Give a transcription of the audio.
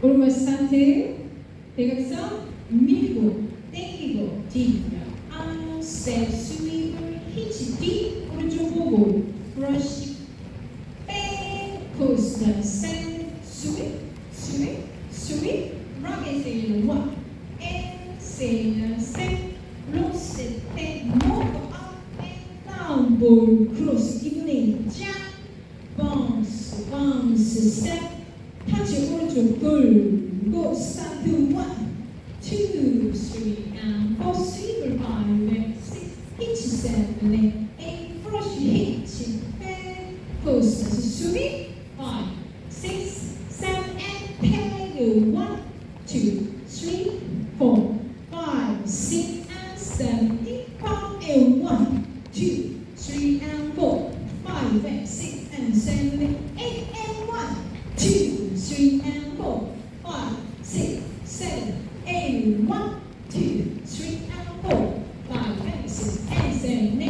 오른발 스타트. 대각선 밀고 당기고 뒤로 아웃 스텝 스윕을 히치 뒤 오른쪽 보고 브러쉬 백 포스터 셋 스윕 스윕 스윕 락에 세일러 원 엑셀러 셋 로스 백 모브 업 앤 다운 볼 크로스 기분에 쫙 바운스 바운스 스텝 터치 오른쪽 돌고 스타트 1, 2, 3 and 4 스윕을 5, 6, 7, 7, 8 브러쉬 히치 백 포스터 스윕 5, 6, 7 and peg 1, 2, 3, 4, 5, 6 and 7 hip-hop and 1, 2, 3 and 4, 5 and 6 and 7, 8 and 1, 2, 3 and 4, 5, 6, 7, 8, 1, 2, 3 and 4, 5 and 6 and 7,